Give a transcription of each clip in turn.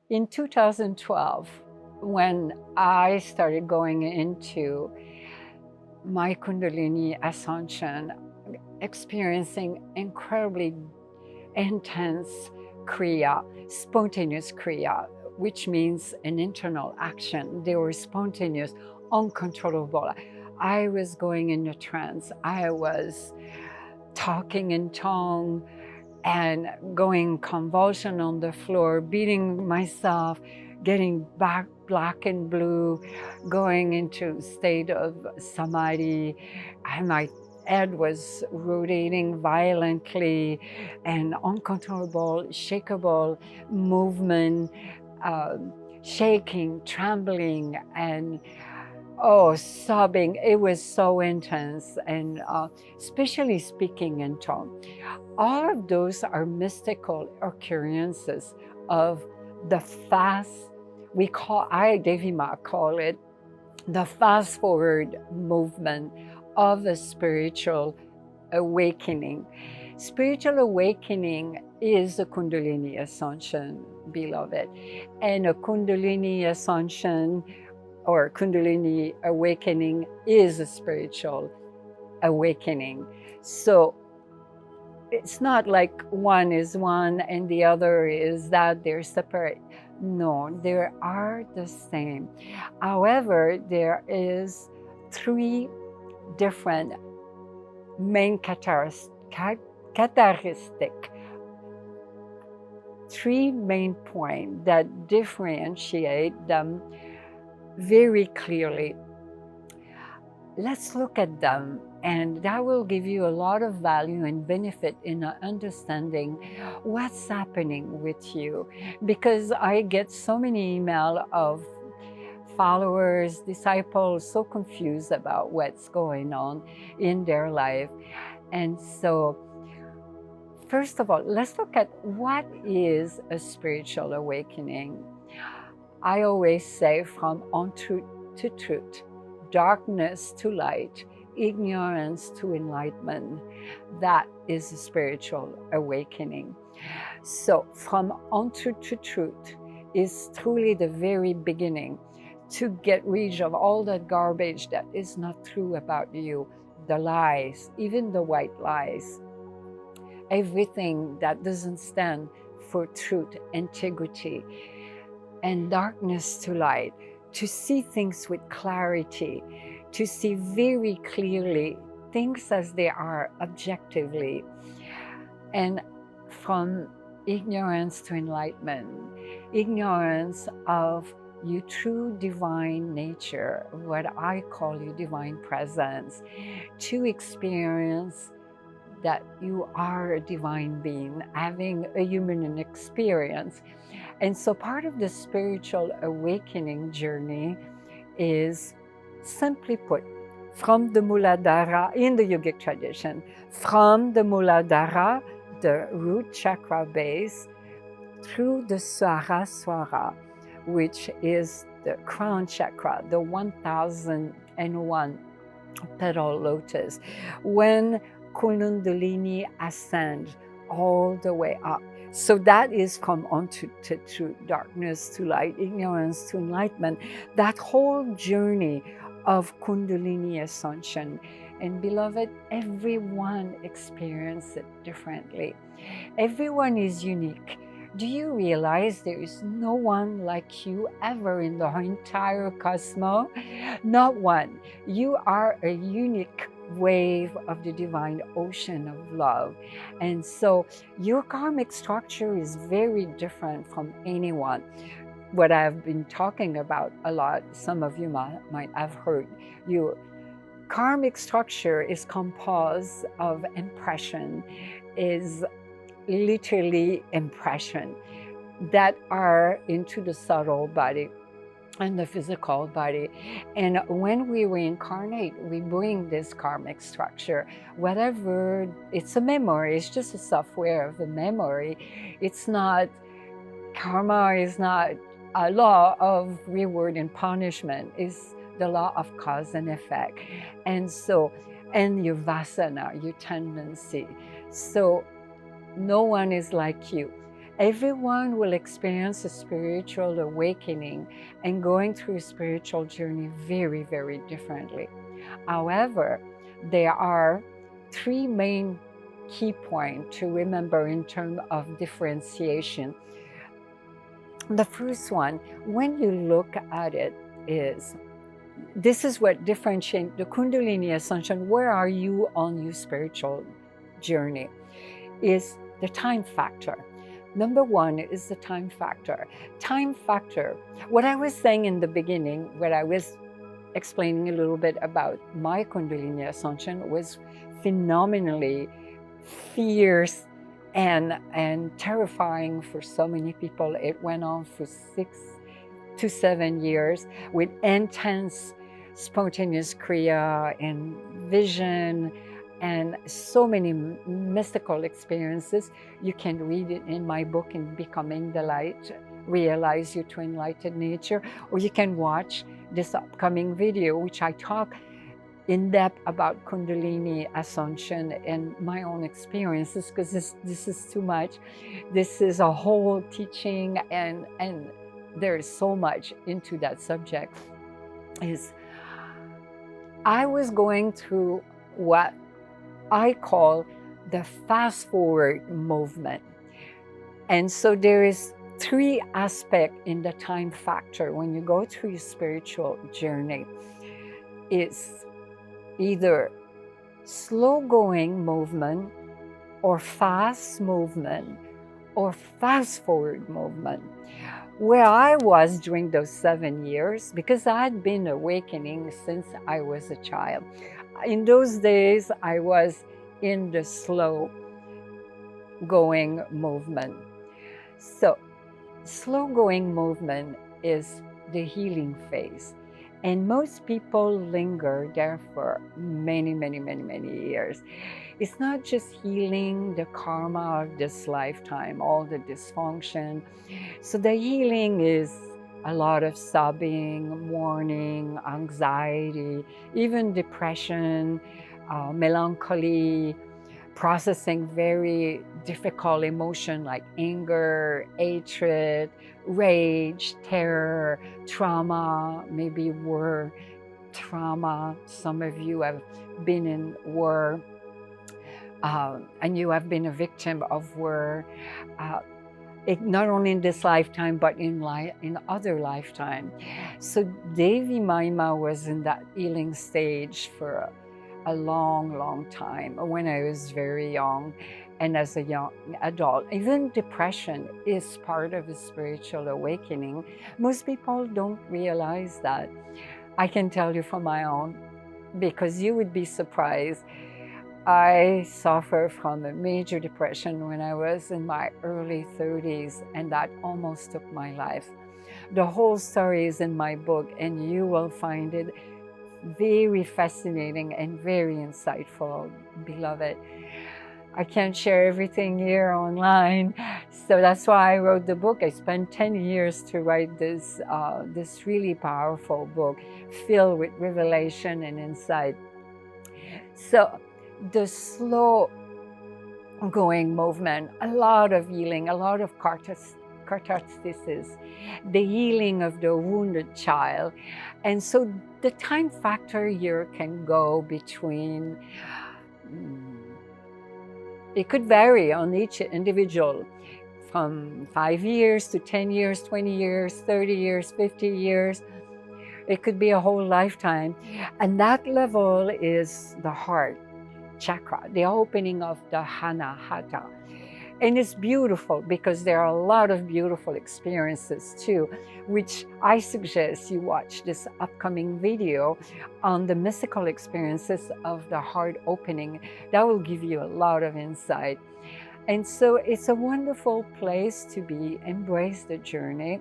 In 2012, when I started going into my Kundalini ascension, experiencing incredibly intense Kriya, spontaneous Kriya, which means an internal action. They were spontaneous, uncontrollable. I was going in a trance. I was talking in tongue and going convulsion on the floor, beating myself, getting back black and blue, going into state of samadhi, and my head was rotating violently, and uncontrollable, shakable movement, shaking, trembling, and sobbing. It was so intense, and especially speaking in tongue. All of those are mystical occurrences of the fast, Devi Ma call it, the fast forward movement of a spiritual awakening. Spiritual awakening is a Kundalini ascension, beloved. And a Kundalini ascension or Kundalini awakening is a spiritual awakening. So it's not like one is one and the other is that, they're separate. No, they are the same. However, there is three different main characteristic, three main points that differentiate them very clearly. Let's look at them, and that will give you a lot of value and benefit in understanding what's happening with you. Because I get so many emails of followers, disciples, so confused about what's going on in their life. And so, first of all, let's look at what is a spiritual awakening. I always say, from untruth to truth, darkness to light, ignorance to enlightenment. That is a spiritual awakening. So from untruth to truth is truly the very beginning, to get rid of all that garbage that is not true about you, the lies, even the white lies, everything that doesn't stand for truth, integrity, and darkness to light, to see things with clarity, to see very clearly things as they are objectively, and from ignorance to enlightenment, ignorance of your true divine nature, what I call your divine presence, to experience that you are a divine being having a human experience. And so part of the spiritual awakening journey is, simply put, from the Muladhara, in the yogic tradition, from the Muladhara, the root chakra base, through the Sahasrara, which is the crown chakra, the 1001 petal lotus. When Kundalini ascends all the way up. So that is from untruth to truth, darkness to light, ignorance to enlightenment, that whole journey of Kundalini ascension. And beloved, everyone experiences it differently. Everyone is unique. Do you realize there is no one like you ever in the entire cosmos? Not one. You are a unique wave of the divine ocean of love. And so your karmic structure is very different from anyone. What I've been talking about a lot, some of you might have heard, your karmic structure is composed of impression, is literally impression that are into the subtle body and the physical body. And when we reincarnate, we bring this karmic structure, whatever, it's a memory, it's just a software of a memory. It's not, karma is not a law of reward and punishment, it's the law of cause and effect. And so, and your vasana, your tendency. So no one is like you. Everyone will experience a spiritual awakening and going through a spiritual journey very, very differently. However, there are three main key points to remember in terms of differentiation. The first one, when you look at it, is this is what differentiates the Kundalini ascension. Where are you on your spiritual journey? Is the time factor. Number one is the time factor. Time factor. What I was saying in the beginning, when I was explaining a little bit about my Kundalini ascension, was phenomenally fierce and terrifying for so many people. It went on for 6 to 7 years with intense spontaneous Kriya and vision and so many mystical experiences. You can read it in my book, in Becoming the Light, Realize Your Twin Lighted Nature, or you can watch this upcoming video, which I talk in depth about Kundalini ascension and my own experiences, because this is too much. This is a whole teaching, and there is so much into that subject. I was going through what I call the fast forward movement. And so there is three aspects in the time factor when you go through your spiritual journey. It's either slow going movement or fast movement or fast forward movement. Where I was during those 7 years, because I had been awakening since I was a child. In those days, I was in the slow going movement. So, slow going movement is the healing phase. And most people linger there for many years. It's not just healing the karma of this lifetime, all the dysfunction. So the healing is a lot of sobbing, mourning, anxiety, even depression, melancholy, processing very difficult emotion like anger, hatred, rage, terror, trauma, maybe war trauma. Some of you have been in war, and you have been a victim of war, not only in this lifetime, but in other lifetime. So Devi Mayi Ma was in that healing stage for a long time when I was very young and as a young adult. Even depression is part of a spiritual awakening. Most people don't realize that. I can tell you from my own, because you would be surprised. I suffered from a major depression when I was in my early 30s, and that almost took my life. The whole story is in my book, and you will find it very fascinating and very insightful, beloved. I can't share everything here online, so that's why I wrote the book. I spent 10 years to write this really powerful book filled with revelation and insight. So the slow going movement, a lot of healing, a lot of catharsis, the healing of the wounded child. And so the time factor here can go between, it could vary on each individual, from 5 years to 10 years, 20 years, 30 years, 50 years. It could be a whole lifetime. And that level is the heart chakra, the opening of the Anahata. And it's beautiful because there are a lot of beautiful experiences too, which I suggest you watch this upcoming video on the mystical experiences of the heart opening. That will give you a lot of insight. And so it's a wonderful place to be. Embrace the journey.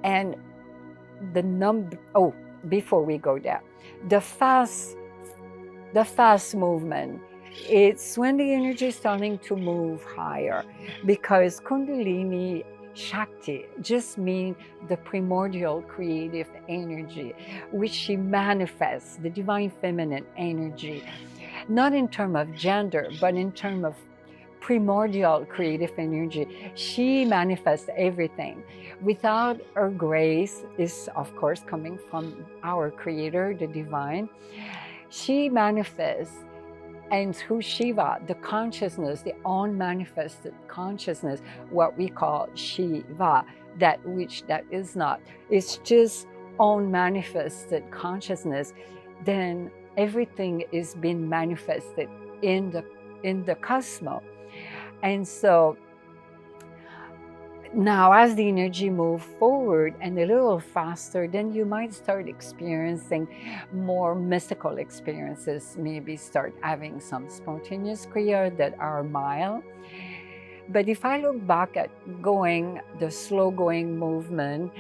And before we go there, the fast movement, it's when the energy is starting to move higher, because Kundalini Shakti just means the primordial creative energy, which she manifests, the divine feminine energy, not in terms of gender, but in terms of primordial creative energy. She manifests everything. Without her grace is, of course, coming from our Creator, the Divine. She manifests, and through Shiva, the consciousness, the unmanifested consciousness, what we call Shiva, that which that is not, it's just unmanifested consciousness, then everything is being manifested in the cosmos. And so now as the energy moves forward and a little faster, then you might start experiencing more mystical experiences, maybe start having some spontaneous Kriya that are mild. But if I look back at the slow going movement,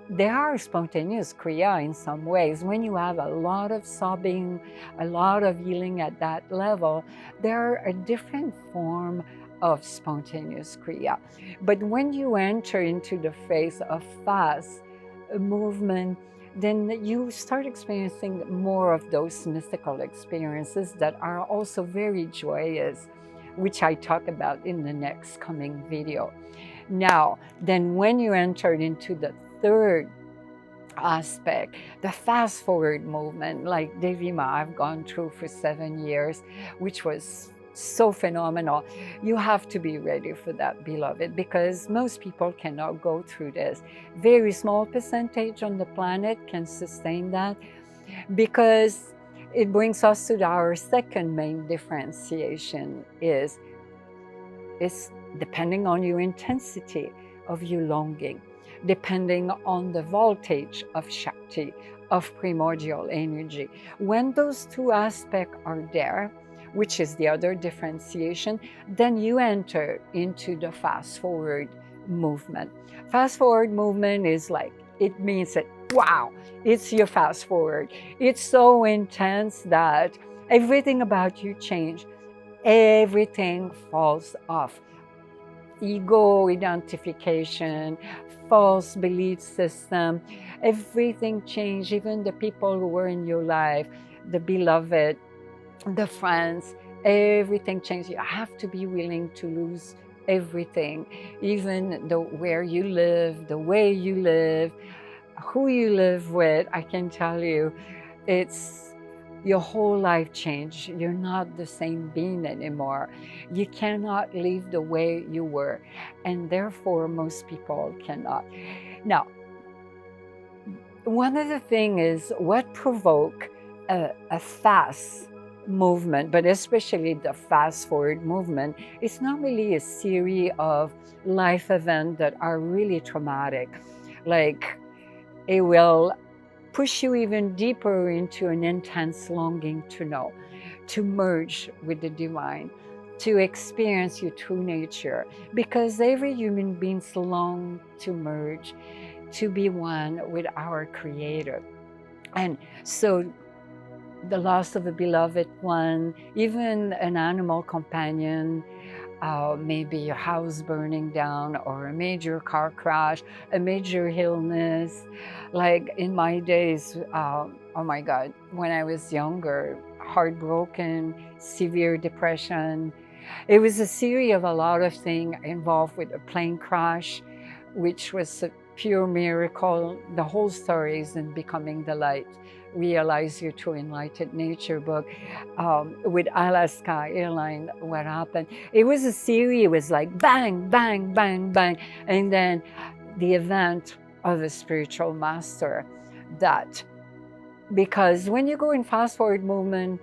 there are spontaneous Kriya in some ways. When you have a lot of sobbing, a lot of healing at that level, there are a different form of spontaneous Kriya. But when you enter into the phase of fast movement, then you start experiencing more of those mystical experiences that are also very joyous, which I talk about in the next coming video. Now, then when you enter into the third aspect, the fast forward movement, like Devi Ma I've gone through for 7 years, which was so phenomenal. You have to be ready for that, beloved, because most people cannot go through this. Very small percentage on the planet can sustain that, because it brings us to our second main differentiation is depending on your intensity of your longing, depending on the voltage of Shakti, of primordial energy. When those two aspects are there, which is the other differentiation, then you enter into the fast forward movement. Fast forward movement is like, it means that, wow, it's your fast forward. It's so intense that everything about you changes. Everything falls off. Ego identification, false belief system, everything changed. Even the people who were in your life, the beloved, the friends, everything changed. You have to be willing to lose everything, even where you live, the way you live, who you live with. I can tell you, it's your whole life changed. You're not the same being anymore. You cannot live the way you were, and therefore most people cannot. Now, one of the things is what provoke a fast movement, but especially the fast forward movement, it's not really a series of life events that are really traumatic. Like, it will push you even deeper into an intense longing to know, to merge with the divine, to experience your true nature, because every human being longs to merge, to be one with our Creator. And so the loss of a beloved one, even an animal companion, maybe your house burning down, or a major car crash, a major illness. Like in my days, oh my God, when I was younger, heartbroken, severe depression. It was a series of a lot of things involved with a plane crash, which was a pure miracle. The whole story is in Becoming the Light, Realize Your True Enlightened Nature book, with Alaska Airline, what happened. It was a series, it was like bang, bang, bang, bang. And then the event of a spiritual master, that, because when you go in fast forward movement,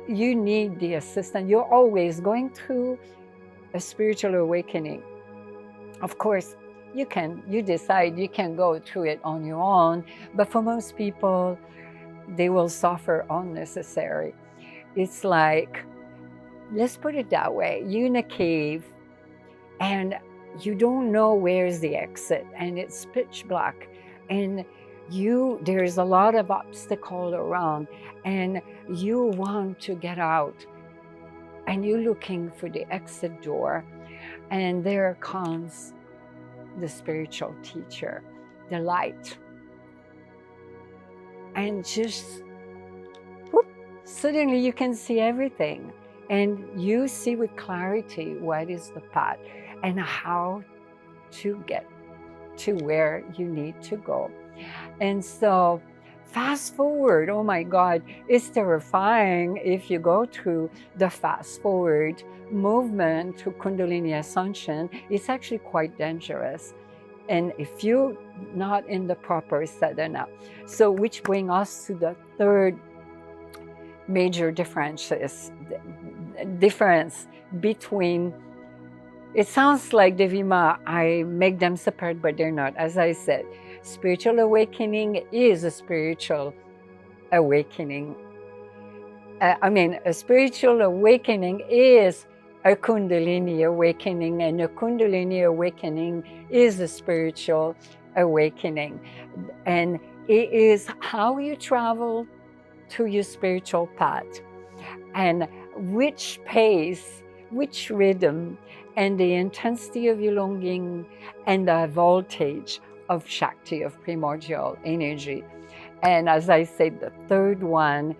you need the assistance. You're always going through a spiritual awakening. Of course, you decide you can go through it on your own, but for most people, they will suffer unnecessary. It's like, let's put it that way, you're in a cave and you don't know where's the exit, and it's pitch black, and there's a lot of obstacle around, and you want to get out, and you're looking for the exit door, and there comes the spiritual teacher, the light, and just whoop, suddenly you can see everything, and you see with clarity what is the path and how to get to where you need to go. And so fast forward, oh my God, it's terrifying if you go through the fast forward movement to Kundalini ascension. It's actually quite dangerous. And if you're not in the proper sadhana. So which bring us to the third major difference between, it sounds like Devi Ma, I make them separate, but they're not. As I said, spiritual awakening is a spiritual awakening. A spiritual awakening is a Kundalini awakening, and a Kundalini awakening is a spiritual awakening. And it is how you travel to your spiritual path, and which pace, which rhythm, and the intensity of your longing, and the voltage of Shakti, of primordial energy. And as I said, the third one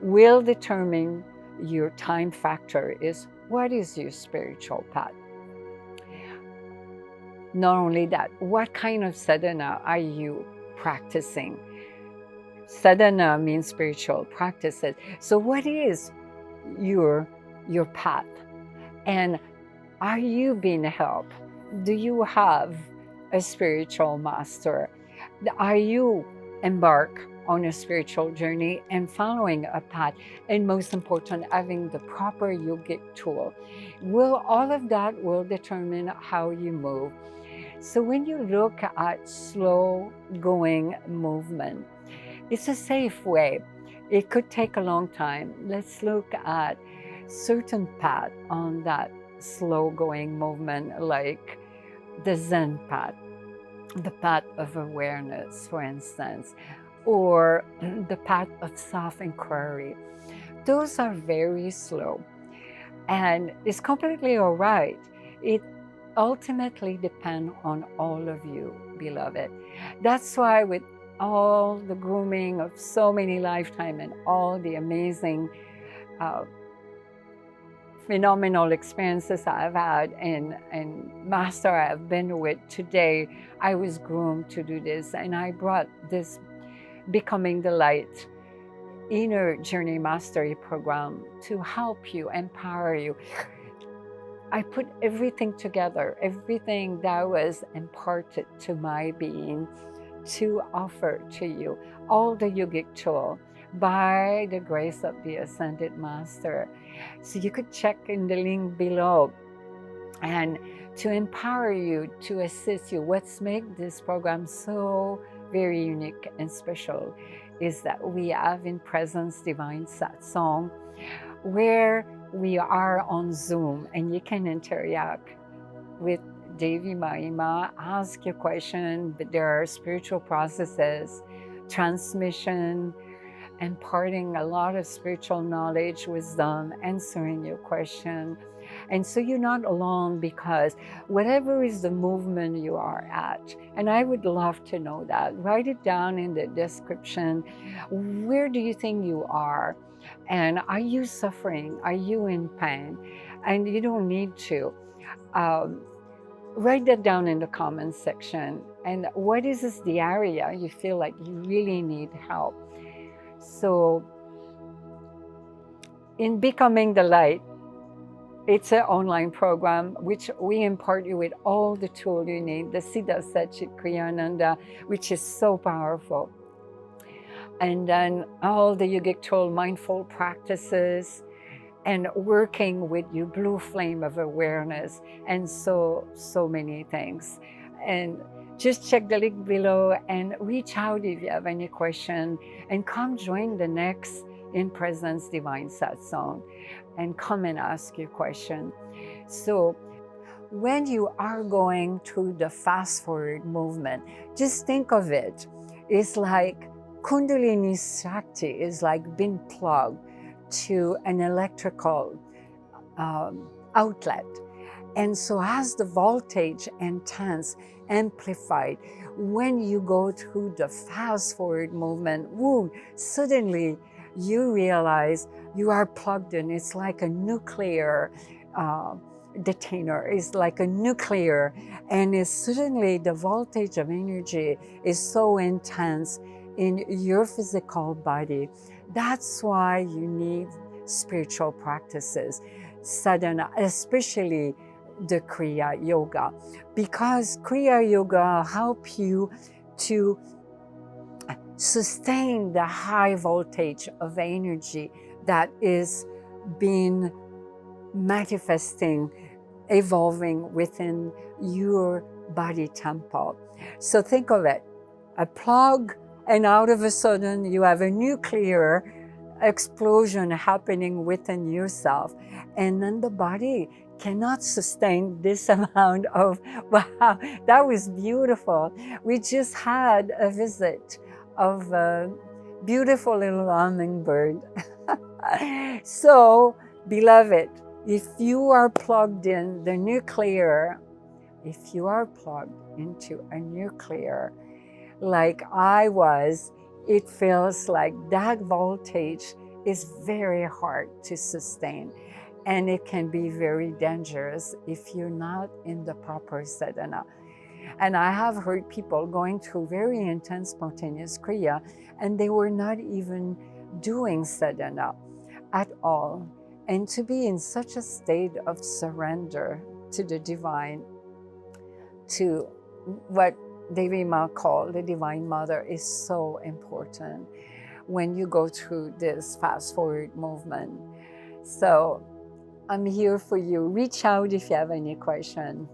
will determine your time factor, is what is your spiritual path. Not only that, what kind of sadhana are you practicing? Sadhana means spiritual practices. So what is your path? And are you being helped? Do you have a spiritual master? Are you embarked on a spiritual journey and following a path? And most important, having the proper yogic tool. All of that will determine how you move. So when you look at slow going movement, it's a safe way. It could take a long time. Let's look at certain path on that slow going movement, like the Zen path, the path of awareness, for instance, or the path of self-inquiry. Those are very slow, and it's completely all right. It ultimately depends on all of you, beloved. That's why with all the grooming of so many lifetimes and all the amazing phenomenal experiences I've had and master I've been with today, I was groomed to do this, and I brought this Becoming the Light Inner Journey Mastery program to help you, empower you. I put everything together, everything that was imparted to my being, to offer to you, all the yogic tool by the grace of the Ascended Master. So you could check in the link below, and to empower you, to assist you. What's make this program so very unique and special is that we have in presence divine satsang, where we are on Zoom, and you can interact with Devi Mayi Ma, ask your question. But there are spiritual processes, transmission, imparting a lot of spiritual knowledge, wisdom, answering your question. And so you're not alone, because whatever is the movement you are at, and I would love to know that, write it down in the description. Where do you think you are? And are you suffering? Are you in pain? And you don't need to. Write that down in the comments section. And what is the area you feel like you really need help? So in Becoming the Light, it's an online program which we impart you with all the tools you need, the Siddha Satchit Kriyananda, which is so powerful. And then all the yogic tool, mindful practices, and working with your blue flame of awareness, and so many things. And just check the link below and reach out if you have any question, and come join the next In Presence Divine Satsang and come and ask your question. So when you are going through the fast forward movement, just think of it. It's like Kundalini Shakti is like being plugged to an electrical outlet. And so as the voltage intense, amplified, when you go through the fast forward movement, suddenly you realize you are plugged in. It's like a nuclear detainer. It's like a nuclear, and it's suddenly the voltage of energy is so intense in your physical body. That's why you need spiritual practices, sadhana, especially the Kriya Yoga, because Kriya Yoga help you to sustain the high voltage of energy that is being manifesting, evolving within your body temple. So think of it, a plug, and out of a sudden you have a nuclear explosion happening within yourself, and then the body cannot sustain this amount of, wow, that was beautiful. We just had a visit of a beautiful little hummingbird. So, beloved, if you are plugged in the nuclear, if you are plugged into a nuclear, like I was, it feels like that voltage is very hard to sustain. And it can be very dangerous if you're not in the proper sadhana. And I have heard people going through very intense spontaneous Kriya, and they were not even doing sadhana at all. And to be in such a state of surrender to the divine, to what Devi Ma called the Divine Mother, is so important when you go through this fast forward movement. So I'm here for you. Reach out if you have any question.